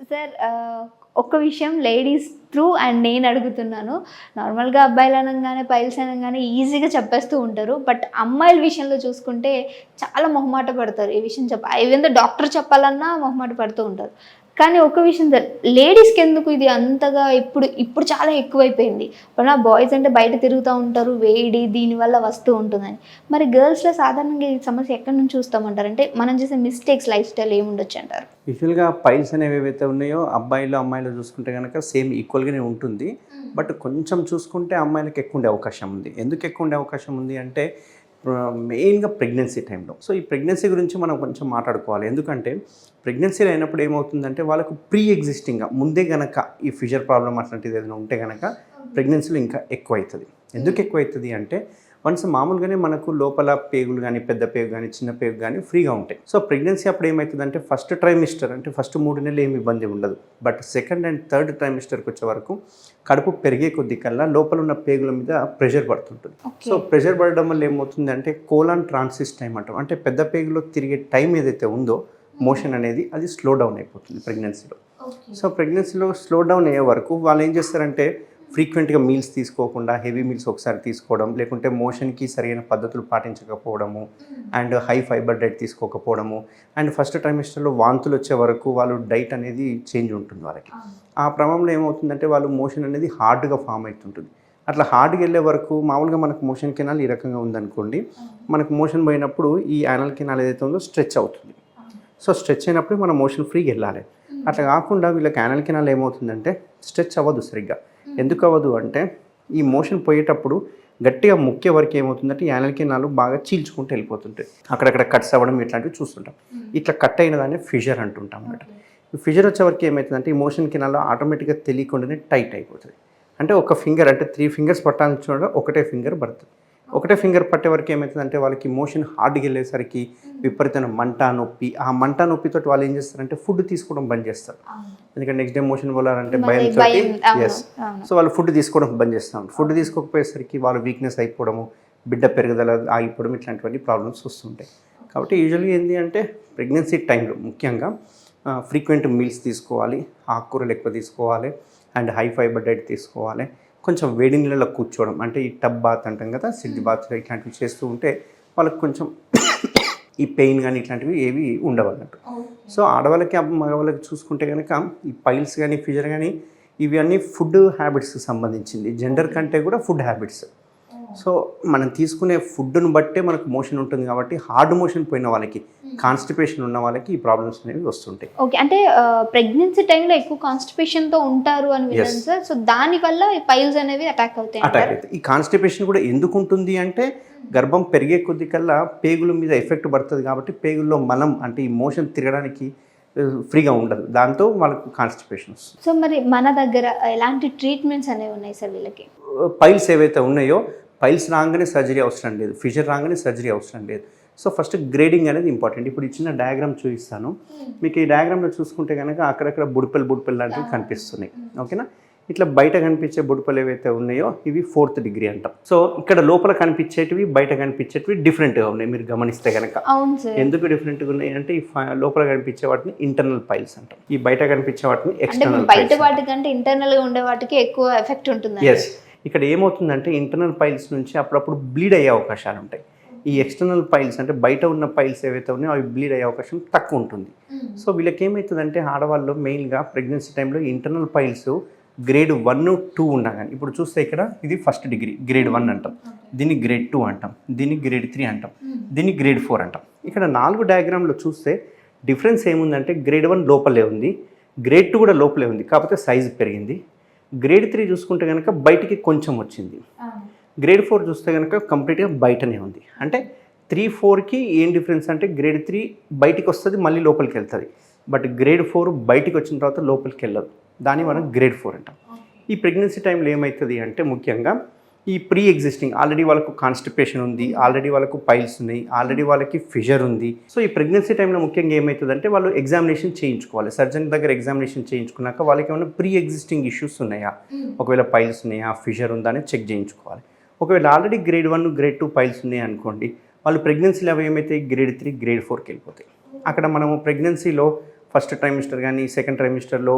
Sir ఒక్క విషయం ladies through and నేను అడుగుతున్నాను. నార్మల్‌గా అబ్బాయిలు అనంగానే, పైల్స్ అనంగానే ఈజీగా చెప్పేస్తూ ఉంటారు. బట్ అమ్మాయిల విషయంలో చూసుకుంటే చాలా మొహమాట పడతారు. ఈ విషయం ఈవెన్ దో డాక్టర్ చెప్పాలన్నా మొహమాట పడుతూ ఉంటారు. కానీ ఒక విషయం సార్, లేడీస్‌కి ఎందుకు ఇది అంతగా ఇప్పుడు చాలా ఎక్కువైపోయింది. బాయ్స్ అంటే బయట తిరుగుతూ ఉంటారు. వేడి దీనివల్ల వస్తూ ఉంటుందని. మరి గర్ల్స్‌లో సాధారణంగా ఈ సమస్య ఎక్కడి నుంచి చూస్తామంటారు? అంటే మనం చేసే మిస్టేక్స్ లైఫ్ స్టైల్ ఏముండొచ్చు అంటారు? యూజువల్‌గా పైల్స్ అనేవి ఏవైతే ఉన్నాయో అబ్బాయిలు, అమ్మాయిలు చూసుకుంటే గనక సేమ్ ఈక్వల్‌గానే ఉంటుంది. బట్ కొంచెం చూసుకుంటే అమ్మాయిలకి ఎక్కువ ఉండే అవకాశం ఉంది. ఎందుకు ఎక్కువ ఉండే అవకాశం ఉంది అంటే మెయిన్‌గా ప్రెగ్నెన్సీ టైంలో. సో ఈ ప్రెగ్నెన్సీ గురించి మనం కొంచెం మాట్లాడుకోవాలి. ఎందుకంటే ప్రెగ్నెన్సీలో అయినప్పుడు ఏమవుతుందంటే వాళ్ళకు ప్రీ ఎగ్జిస్టింగ్‌గా ముందే గనక ఈ ఫిషర్ ప్రాబ్లమ్ అట్లాంటిది ఏదైనా ఉంటే గనక ప్రెగ్నెన్సీలో ఇంకా ఎక్కువ అవుతుంది. ఎందుకు ఎక్కువ అవుతుంది అంటే వన్స్ మామూలుగానే మనకు లోపల పేగులు కానీ, పెద్ద పేగు కానీ, చిన్న పేగు కానీ ఫ్రీగా ఉంటాయి. సో ప్రెగ్నెన్సీ అప్పుడు ఏమవుతుందంటే ఫస్ట్ ట్రైమిస్టర్ అంటే ఫస్ట్ 3 నెలలు ఏమి ఇబ్బంది ఉండదు. బట్ సెకండ్ అండ్ థర్డ్ ట్రైమిస్టర్కి వచ్చే వరకు కడుపు పెరిగే కొద్ది కల్లా లోపల ఉన్న పేగుల మీద ప్రెషర్ పడుతుంటుంది. సో ప్రెషర్ పడడం వల్ల ఏమవుతుందంటే కోలాన్ ట్రాన్సిస్ టైం అంటాం. అంటే పెద్ద పేగులో తిరిగే టైం ఏదైతే ఉందో మోషన్ అనేది అది స్లో డౌన్ అయిపోతుంది ప్రెగ్నెన్సీలో. సో ప్రెగ్నెన్సీలో స్లో డౌన్ అయ్యే వరకు వాళ్ళు ఏం చేస్తారంటే ఫ్రీక్వెంట్గా మీల్స్ తీసుకోకుండా హెవీ మీల్స్ ఒకసారి తీసుకోవడం, లేకుంటే మోషన్కి సరైన పద్ధతులు పాటించకపోవడము, అండ్ హై ఫైబర్ డైట్ తీసుకోకపోవడము, అండ్ ఫస్ట్ ట్రైమిస్టర్లో వాంతులు వచ్చే వరకు వాళ్ళు డైట్ అనేది చేంజ్ ఉంటుంది వాళ్ళకి. ఆ క్రమంలో ఏమవుతుందంటే వాళ్ళు మోషన్ అనేది హార్డ్గా ఫామ్ అవుతుంటుంది. అట్లా హార్డ్గా వెళ్ళే వరకు మామూలుగా మనకు మోషన్ కెనాల్ ఈ రకంగా ఉందనుకోండి, మనకు మోషన్ పోయినప్పుడు ఈ యానల్ కెనాల్ ఏదైతే ఉందో స్ట్రెచ్ అవుతుంది. సో స్ట్రెచ్ అయినప్పుడు మనం మోషన్ ఫ్రీగా వెళ్ళాలి. అట్లా కాకుండా వీళ్ళకి యానల్ కెనాల్ ఏమవుతుందంటే స్ట్రెచ్ అవ్వదు సరిగ్గా. ఎందుకు అవ్వదు అంటే ఈ మోషన్ పోయేటప్పుడు గట్టిగా ముఖ్య వరకు ఏమవుతుందంటే యానల్ కెనాల్ బాగా చీల్చుకుంటూ వెళ్ళిపోతుంటాయి. అక్కడక్కడ కట్స్ అవ్వడం ఇట్లాంటివి చూస్తుంటాం. ఇట్లా కట్ అయిన దాన్ని ఫిషర్ అంటుంటాం అన్నమాట. ఈ ఫిషర్ వచ్చే వరకు ఏమవుతుందంటే ఈ మోషన్ కెనాల్ ఆటోమేటిక్గా తెలియకుండానే టైట్ అయిపోతుంది. అంటే ఒక ఫింగర్ అంటే 3 ఫింగర్స్ పట్టాలని చూడ ఒకటే ఫింగర్ పడుతుంది. ఒకటే ఫింగర్ పట్టే వరకు ఏమవుతుందంటే వాళ్ళకి మోషన్ హార్డ్గా వెళ్ళేసరికి విపరీతమైన మంట నొప్పి, ఆ మంట నొప్పితో వాళ్ళు ఏం చేస్తారంటే ఫుడ్ తీసుకోవడం బంద్ చేస్తారు. ఎందుకంటే నెక్స్ట్ డే మోషన్ పోలాలంటే భయంతో సో వాళ్ళు ఫుడ్ తీసుకోవడం బంద్ చేస్తాం. ఫుడ్ తీసుకోకపోయేసరికి వాళ్ళు వీక్నెస్ అయిపోవడము, బిడ్డ పెరుగుదల ఆగిపోవడం ఇట్లాంటివన్నీ ప్రాబ్లమ్స్ వస్తుంటాయి. కాబట్టి యూజువల్గా ఏంటి అంటే ప్రెగ్నెన్సీ టైంలో ముఖ్యంగా ఫ్రీక్వెంట్ మీల్స్ తీసుకోవాలి, ఆకుకూరలు ఎక్కువ తీసుకోవాలి, అండ్ హై ఫైబర్ డైట్ తీసుకోవాలి. కొంచెం వేడి నీళ్ళలో కూర్చోవడం అంటే ఈ టబ్ బాత్ అంటాం కదా, సిడ్జ్ బాత్ ఇట్లాంటివి చేస్తూ ఉంటే వాళ్ళకి కొంచెం ఈ పెయిన్ కానీ ఇట్లాంటివి ఏవి ఉండవు అన్నట్టు. సో ఆడవాళ్ళకి మగవాళ్ళకి చూసుకుంటే కనుక ఈ పైల్స్ కానీ ఫిషర్ కానీ ఇవి అన్నీ ఫుడ్ హ్యాబిట్స్కి సంబంధించింది. జెండర్ కంటే కూడా ఫుడ్ హ్యాబిట్స్. సో మనం తీసుకునే ఫుడ్ను బట్టే మనకు మోషన్ ఉంటుంది కాబట్టి హార్డ్ మోషన్ పోయిన వాళ్ళకి, కాన్స్టిపేషన్ ఉన్న వాళ్ళకి ఈ ప్రాబ్లమ్స్ అనేవి వస్తుంటాయి. ఓకే, అంటే ప్రెగ్నెన్సీ టైంలో ఎక్కువ కాన్స్టిపేషన్తో ఉంటారు అని విన్నాను సార్. సో దానివల్ల ఈ పైల్స్ అనేవి అటాక్ అవుతాయి. ఈ కాన్స్టిపేషన్ కూడా ఎందుకు ఉంటుంది అంటే గర్భం పెరిగే కొద్ది కల్లా పేగుల మీద ఎఫెక్ట్ పడుతుంది కాబట్టి పేగుల్లో మలం అంటే ఈ మోషన్ తిరగడానికి ఫ్రీగా ఉండదు. దాంతో వాళ్ళకు కాన్స్టిపేషన్ వస్తుంది. సో మరి మన దగ్గర ఎలాంటి ట్రీట్మెంట్స్ అనేవి ఉన్నాయి సార్ వీళ్ళకి? పైల్స్ ఏవైతే ఉన్నాయో పైల్స్ రాగానే సర్జరీ అవసరం లేదు, ఫిషర్ రాగానే సర్జరీ అవసరం లేదు. సో ఫస్ట్ గ్రేడింగ్ అనేది ఇంపార్టెంట్. ఇప్పుడు ఈ చిన్న డయాగ్రామ్ చూపిస్తాను మీకు. ఈ డయాగ్రామ్లో చూసుకుంటే కనుక అక్కడక్కడ బుడిపెల్ లాంటివి కనిపిస్తున్నాయి. ఓకేనా? ఇట్లా బయట కనిపించే బుడిపెలు ఏవైతే ఉన్నాయో ఇవి 4th డిగ్రీ అంటాం. సో ఇక్కడ లోపల కనిపించేటివి బయట కనిపించేటివి డిఫరెంట్గా ఉన్నాయి మీరు గమనిస్తే కనుక. ఎందుకు డిఫరెంట్గా ఉన్నాయి అంటే ఈ లోపల కనిపించే వాటిని ఇంటర్నల్ పైల్స్ అంటాం, ఈ బయట కనిపించే వాటిని ఎక్స్టర్నల్. బయట వాటికంటే ఇంటర్నల్గా ఉండే వాటికి ఎక్కువ ఎఫెక్ట్ ఉంటుంది. ఎస్, ఇక్కడ ఏమవుతుందంటే ఇంటర్నల్ పైల్స్ నుంచి అప్పుడప్పుడు బ్లీడ్ అయ్యే అవకాశాలు ఉంటాయి. ఈ ఎక్స్టర్నల్ పైల్స్ అంటే బయట ఉన్న పైల్స్ ఏవైతే ఉన్నాయో అవి బ్లీడ్ అయ్యే అవకాశం తక్కువ ఉంటుంది. సో వీళ్ళకి ఏమవుతుందంటే ఆడవాళ్ళు మెయిన్గా ప్రెగ్నెన్సీ టైంలో ఇంటర్నల్ పైల్స్ గ్రేడ్ 1, 2 ఉన్నా కానీ, ఇప్పుడు చూస్తే ఇక్కడ ఇది 1st డిగ్రీ గ్రేడ్ 1 అంటాం, దీన్ని గ్రేడ్ 2 అంటాం, దీన్ని గ్రేడ్ 3 అంటాం, దీన్ని గ్రేడ్ 4 అంటాం. ఇక్కడ 4 డయాగ్రామ్లో చూస్తే డిఫరెన్స్ ఏముందంటే గ్రేడ్ 1 లోపలే ఉంది, గ్రేడ్ 2 కూడా లోపలే ఉంది, కాకపోతే సైజు పెరిగింది. గ్రేడ్ 3 చూసుకుంటే కనుక బయటికి కొంచెం వచ్చింది. గ్రేడ్ 4 చూస్తే కనుక కంప్లీట్గా బయటనే ఉంది. అంటే 3, 4కి ఏం డిఫరెన్స్ అంటే గ్రేడ్ 3 బయటికి వస్తుంది మళ్ళీ లోపలికి వెళ్తుంది, బట్ గ్రేడ్ 4 బయటికి వచ్చిన తర్వాత లోపలికి వెళ్ళదు. దాన్ని మనం గ్రేడ్ 4 అంటాం. ఈ ప్రెగ్నెన్సీ టైంలో ఏమవుతుంది అంటే ముఖ్యంగా ఈ ప్రీ ఎగ్జిస్టింగ్ ఆల్రెడీ వాళ్ళకు కాన్స్టిపేషన్ ఉంది, ఆల్రెడీ వాళ్ళకు పైల్స్ ఉన్నాయి, ఆల్రెడీ వాళ్ళకి ఫిషర్ ఉంది. సో ఈ ప్రెగ్నెన్సీ టైంలో ముఖ్యంగా ఏమవుతుందంటే వాళ్ళు ఎగ్జామినేషన్ చేయించుకోవాలి. సర్జన్ దగ్గర ఎగ్జామినేషన్ చేయించుకున్నాక వాళ్ళకి ఏమైనా ప్రీ ఎగ్జిస్టింగ్ ఇష్యూస్ ఉన్నాయా, ఒకవేళ పైల్స్ ఉన్నాయా, ఫిషర్ ఉందా అని చెక్ చేయించుకోవాలి. ఒకవేళ ఆల్రెడీ గ్రేడ్ 1, గ్రేడ్ 2 పైల్స్ ఉన్నాయి అనుకోండి, వాళ్ళు ప్రెగ్నెన్సీలో అవి ఏమైతే గ్రేడ్ 3, గ్రేడ్ 4కి వెళ్ళిపోతాయి. అక్కడ మనము ప్రెగ్నెన్సీలో ఫస్ట్ ట్రైమిస్టర్ కానీ సెకండ్ ట్రైమిస్టర్లో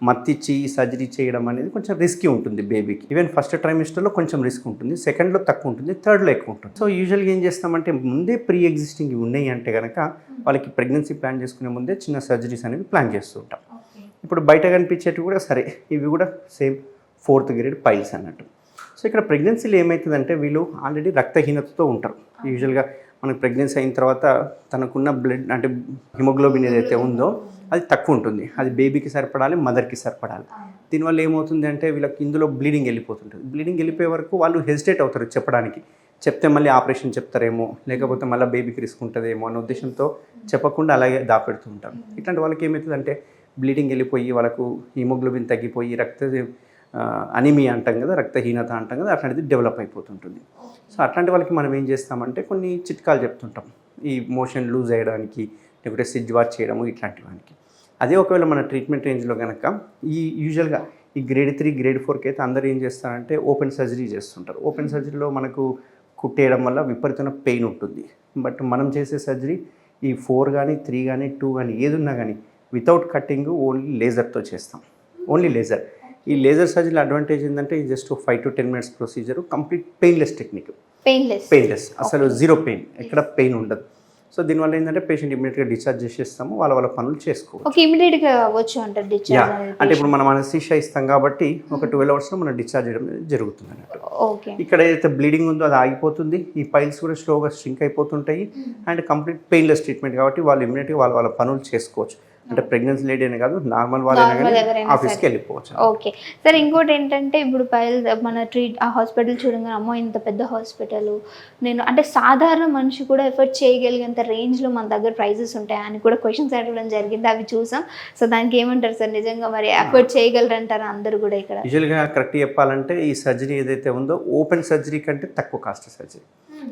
మత్తిచ్చి సర్జరీ చేయడం అనేది కొంచెం రిస్కీ ఉంటుంది బేబీకి. ఈవెన్ ఫస్ట్ ట్రైమిస్టర్లో కొంచెం రిస్క్ ఉంటుంది, సెకండ్లో తక్కువ ఉంటుంది, థర్డ్లో ఎక్కువ ఉంటుంది. సో యూజువల్గా ఏం చేస్తామంటే ముందే ప్రీ ఎగ్జిస్టింగ్ ఉన్నాయి అంటే కనుక వాళ్ళకి ప్రెగ్నెన్సీ ప్లాన్ చేసుకునే ముందే చిన్న సర్జరీస్ అనేవి ప్లాన్ చేస్తూ ఉంటాం. ఇప్పుడు బయట కనిపించేటివి కూడా సరే, ఇవి కూడా సేమ్ 4th గ్రేడ్ పైల్స్ అన్నట్టు. సో ఇక్కడ ప్రెగ్నెన్సీలో ఏమవుతుందంటే వీళ్ళు ఆల్రెడీ రక్తహీనతతో ఉంటారు. యూజువల్గా మనకు ప్రెగ్నెన్సీ అయిన తర్వాత తనకున్న బ్లడ్ అంటే హిమోగ్లోబిన్ ఏదైతే ఉందో అది తక్కువ ఉంటుంది. అది బేబీకి సరిపడాలి, మదర్కి సరిపడాలి. దీనివల్ల ఏమవుతుంది అంటే వీళ్ళకి ఇందులో బ్లీడింగ్ వెళ్ళిపోతుంటుంది. బ్లీడింగ్ వెళ్ళిపోయే వరకు వాళ్ళు హెసిటేట్ అవుతారు చెప్పడానికి. చెప్తే మళ్ళీ ఆపరేషన్ చెప్తారేమో, లేకపోతే మళ్ళీ బేబీకి రిస్క్ ఉంటుందేమో అనే ఉద్దేశంతో చెప్పకుండా అలాగే దాపెడుతూ ఉంటారు. ఇట్లాంటి వాళ్ళకి ఏమవుతుందంటే బ్లీడింగ్ వెళ్ళిపోయి వాళ్ళకు హిమోగ్లోబిన్ తగ్గిపోయి అనీమియా అంటాం కదా, రక్తహీనత అంటాం కదా, అట్లాంటిది డెవలప్ అయిపోతుంటుంది. సో అట్లాంటి వాళ్ళకి మనం ఏం చేస్తామంటే కొన్ని చిట్కాలు చెప్తుంటాం, ఈ మోషన్ లూజ్ అయ్యడానికి, లేకపోతే సిజ్ వాచ్ చేయడము, ఇట్లాంటి వానికి. అదే ఒకవేళ మన ట్రీట్మెంట్ రేంజ్లో కనుక యూజువల్గా ఈ గ్రేడ్ 3 గ్రేడ్ 4కి అయితే అందరూ ఏం చేస్తారంటే ఓపెన్ సర్జరీ చేస్తుంటారు. ఓపెన్ సర్జరీలో మనకు కుట్టేయడం వల్ల విపరీతమైన పెయిన్ ఉంటుంది. బట్ మనం చేసే సర్జరీ ఈ 4 కానీ 3 కానీ 2 కానీ ఏది ఉన్నా కానీ వితౌట్ కట్టింగ్ ఓన్లీ లేజర్తో చేస్తాం. Only laser. ఈ లేజర్ సర్జరీ అడ్వాంటేజ్ ఏంటంటే just 5 to 10 minutes procedure, complete painless technique. Painless, అసలు జీరో పెయిన్, ఎక్కడ పెయిన్ ఉండదు. సో దీనివల్ల ఏంటంటే పేషెంట్ ఇమీడియట్గా డిశ్చార్జ్ చేసేస్తాము, వాళ్ళ పనులు చేసుకోవచ్చు. ఇమీడియట్గా అవ్వచ్చు అంటారు డిశ్చార్జ్. అంటే ఇప్పుడు మనం అనస్థీషియా ఇస్తాం కాబట్టి ఒక 12 hours మనం డిశ్చార్జ్ చేయడం జరుగుతుంది అన్నట్టు. ఇక్కడ ఏదైతే బ్లీడింగ్ ఉందో అది ఆగిపోతుంది, ఈ పైల్స్ కూడా స్లోగా స్ట్రింక్ అయిపోతుంటాయి. అండ్ కంప్లీట్ పెయిన్లెస్ ట్రీట్మెంట్ కాబట్టి వాళ్ళు ఇమీడియట్గా వాళ్ళ పనులు చేసుకోవచ్చు. అంటే ప్రెగ్నెన్సీ లేడీ అనే కాదు, నార్మల్ వాళ్ళైనా ఆఫీస్కి వెళ్ళిపోవచ్చు. ఓకే సార్, ఇంకోటి ఏంటంటే ఇప్పుడు మన ఆ హాస్పిటల్ చూడంగానే అమ్మో ఇంత పెద్ద హాస్పిటల్, నేను అంటే సాధారణ మనిషి కూడా ఎఫర్ట్ చేయగలిగేంత రేంజ్లో మన దగ్గర ప్రైజెస్ ఉంటాయి అని కూడా క్వశ్చన్స్ అడగడం జరిగింది, అవి చూసాం. సో దానికి ఏమంటారు సార్, నిజంగా మరి ఎఫర్ట్ చేయగలరంటారా అందరూ కూడా ఇక్కడ? యూజువల్గా కరెక్ట్ చెప్పాలంటే ఈ సర్జరీ ఏదైతే ఉందో ఓపెన్ సర్జరీ కంటే తక్కువ కాస్ట్ సర్జరీ.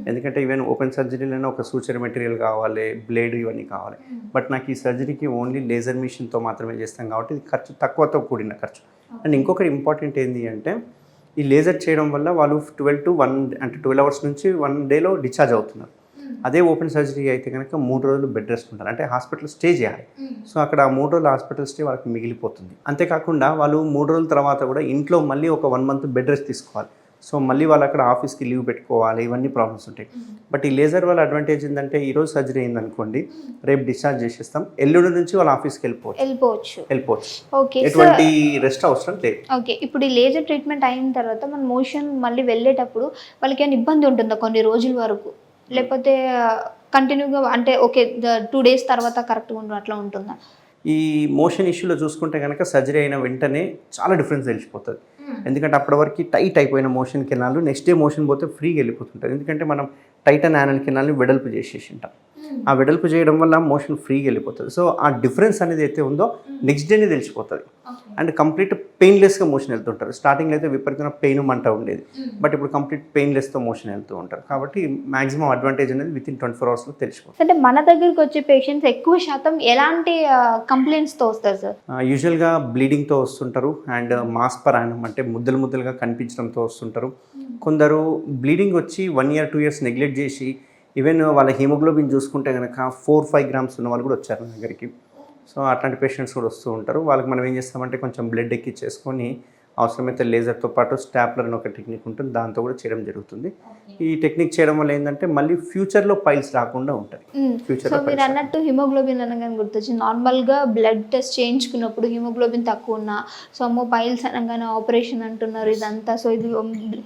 ఎందుకంటే ఈవెన్ ఓపెన్ సర్జరీలోనే ఒక సూచర్ మెటీరియల్ కావాలి, బ్లేడ్ ఇవన్నీ కావాలి. బట్ నాకు ఈ సర్జరీకి ఓన్లీ లేజర్ మిషన్తో మాత్రమే చేస్తాం కాబట్టి ఇది ఖర్చు తక్కువతో కూడిన ఖర్చు. అండ్ ఇంకొకటి ఇంపార్టెంట్ ఏంటి అంటే ఈ లేజర్ చేయడం వల్ల వాళ్ళు 12 to 1 అంటే 12 hours నుంచి 1 dayలో డిశ్చార్జ్ అవుతున్నారు. అదే ఓపెన్ సర్జరీ అయితే కనుక 3 రోజులు బెడ్ రెస్ట్ ఉంటారు, అంటే హాస్పిటల్ స్టే చేయాలి. సో అక్కడ 3 రోజులు హాస్పిటల్ స్టే వాళ్ళకి మిగిలిపోతుంది. అంతేకాకుండా వాళ్ళు 3 రోజుల తర్వాత కూడా ఇంట్లో మళ్ళీ ఒక 1 month బెడ్ రెస్ట్ తీసుకోవాలి. సో మళ్ళీ వాళ్ళు అక్కడ ఆఫీస్కి లీవ్ పెట్టుకోవాలి, ఇవన్నీ ప్రాబ్లమ్స్ ఉంటాయి. బట్ ఈ లేజర్ వల్ల అడ్వాంటేజ్ ఏంటంటే ఈరోజు సర్జరీ అయిందనుకోండి, రేపు డిశ్చార్జ్ చేసేస్తాం, ఎల్లుండి నుంచి వాళ్ళు ఆఫీస్కి వెళ్ళిపోవచ్చు. ఎటువంటి రెస్ట్ అవసరం లేదు. ఓకే, ఇప్పుడు ఈ లేజర్ ట్రీట్మెంట్ అయిన తర్వాత మన మోషన్ మళ్ళీ వెళ్ళేటప్పుడు వాళ్ళకి ఏమైనా ఇబ్బంది ఉంటుందా కొన్ని రోజుల వరకు, లేకపోతే కంటిన్యూగా అంటే ఓకే 2 days తర్వాత కరెక్ట్గా ఉండడం అట్లా ఉంటుందా? ఈ మోషన్ ఇష్యూలో చూసుకుంటే కనుక సర్జరీ అయిన వెంటనే చాలా డిఫరెన్స్ తెలిసిపోతుంది. ఎందుకంటే అప్పటి వరకు టైట్ అయిపోయిన motion canal next day motion పోతే ఫ్రీగా వెళ్ళిపోతుంటుంది. ఎందుకంటే మనం టైట్ అండ్ యానల్ కెనాల్ని వెడల్పు చేసేసి ఉంటాం. ఆ వెడల్పు చేయడం వల్ల మోషన్ ఫ్రీగా వెళ్ళిపోతుంది. సో ఆ డిఫరెన్స్ అనేది అయితే ఉందో నెక్స్ట్ డేనే తెలిసిపోతుంది. అండ్ కంప్లీట్ పెయిన్లెస్గా మోషన్ వెళ్తుంటారు. స్టార్టింగ్లో అయితే విపరీతమైన పెయిన్ మంట ఉండేది, బట్ ఇప్పుడు కంప్లీట్ పెయిన్లెస్తో మోషన్ వెళ్తూ ఉంటారు. కాబట్టి మాక్సిమం అడ్వాంటేజ్ అనేది విత్ ఇన్ 24 hours తెలిసిపోతుంది. అంటే మన దగ్గరికి వచ్చే పేషెంట్స్ ఎక్కువ శాతం ఎలాంటి కంప్లైంట్స్తో వస్తారు సార్? యూజువల్గా బ్లీడింగ్తో వస్తుంటారు, అండ్ మాస్ పర్ యానం అంటే ముద్దలుగా కనిపించడంతో వస్తుంటారు. కొందరు బ్లీడింగ్ వచ్చి 1 year 2 years నెగ్లెక్ట్ చేసి ఈవెన్ వాళ్ళ హీమోగ్లోబిన్ చూసుకుంటే కనుక 4-5 grams ఉన్న వాళ్ళు కూడా వచ్చారు నా దగ్గరికి. సో అట్లాంటి పేషెంట్స్ కూడా వస్తూ ఉంటారు. వాళ్ళకి మనం ఏం చేస్తామంటే కొంచెం బ్లడ్ ఎక్కించేసుకొని అవసరమైతే లేజర్తో పాటు స్టాప్లర్ అని ఒక టెక్నిక్ ఉంటుంది, దాంతో కూడా చేయడం జరుగుతుంది. ఈ టెక్నిక్ చేయడం వల్ల ఏంటంటే మళ్ళీ ఫ్యూచర్లో పైల్స్ రాకుండా ఉంటుంది. సో మీరు అన్నట్టు హిమోగ్లోబిన్ అనగానే గుర్తొచ్చింది, నార్మల్గా బ్లడ్ టెస్ట్ చేయించుకున్నప్పుడు హిమోగ్లోబిన్ తక్కువ ఉన్నా సో అమ్మో పైల్స్ అనగానే ఆపరేషన్ అంటున్నారు ఇదంతా, సో ఇది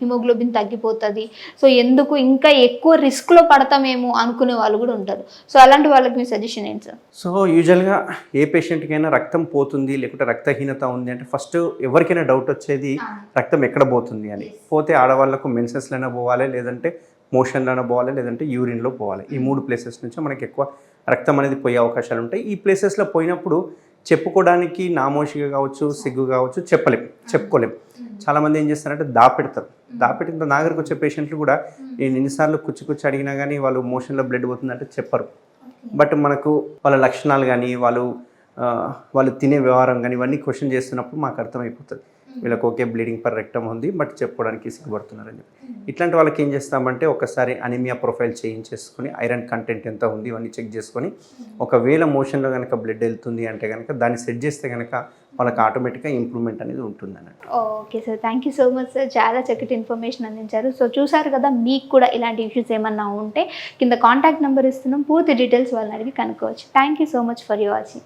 హిమోగ్లోబిన్ తగ్గిపోతుంది, సో ఎందుకు ఇంకా ఎక్కువ రిస్క్లో పడతామేమో అనుకునే వాళ్ళు కూడా ఉంటారు. సో అలాంటి వాళ్ళకి మీ సజెషన్ ఏంటి సార్? సో యూజువల్గా ఏ పేషెంట్కైనా రక్తం పోతుంది లేకుంటే రక్తహీనత ఉంది అంటే ఫస్ట్ ఎవరికైనా డౌట్ వచ్చేది రక్తం ఎక్కడ పోతుంది అని. పోతే ఆడవాళ్ళకు మెన్సెస్లోనే పోవాలి, లేదంటే మోషన్లోనే పోవాలి, లేదంటే యూరిన్లో పోవాలి. ఈ 3 places నుంచి మనకి ఎక్కువ రక్తం అనేది పోయే అవకాశాలు ఉంటాయి. ఈ ప్లేసెస్లో పోయినప్పుడు చెప్పుకోవడానికి నామోషిగా కావచ్చు, సిగ్గు కావచ్చు, చెప్పుకోలేం. చాలామంది ఏం చేస్తారంటే దాపెడతారు. దాపెట్టిన నా దగ్గరకు వచ్చే పేషెంట్లు కూడా నేను ఎన్నిసార్లు కుచ్చి అడిగినా కానీ వాళ్ళు మోషన్లో బ్లడ్ పోతుందంటే చెప్పరు. బట్ మనకు వాళ్ళ లక్షణాలు కానీ వాళ్ళు తినే వ్యవహారం కానీ ఇవన్నీ క్వశ్చన్ చేస్తున్నప్పుడు మాకు అర్థమైపోతుంది. వీళ్ళకి ఓకే బ్లీడింగ్ పర్ రెక్టమ్ ఉంది బట్ చెప్పుకోవడానికి సిగ్గుపడుతున్నారని చెప్పి ఇట్లాంటి వాళ్ళకి ఏం చేస్తామంటే ఒకసారి అనీమియా ప్రొఫైల్ చేయించేసుకొని ఐరన్ కంటెంట్ ఎంత ఉంది ఇవన్నీ చెక్ చేసుకొని ఒకవేళ మోషన్లో కనుక బ్లడ్ వెళ్తుంది అంటే కనుక దాన్ని సెట్ చేస్తే కనుక వాళ్ళకి ఆటోమేటిక్గా ఇంప్రూవ్మెంట్ అనేది ఉంటుంది అన్నట్టు. Okay sir, thank you so much sir, చాలా చక్కటి ఇన్ఫర్మేషన్ అందించారు. సో చూసారు కదా, మీకు కూడా ఇలాంటి ఇష్యూస్ ఏమన్నా ఉంటే కింద కాంటాక్ట్ నెంబర్ ఇస్తున్నాం, పూర్తి డీటెయిల్స్ వాళ్ళని అడిగి కనుక్కోవచ్చు. Thank you so much for you watching.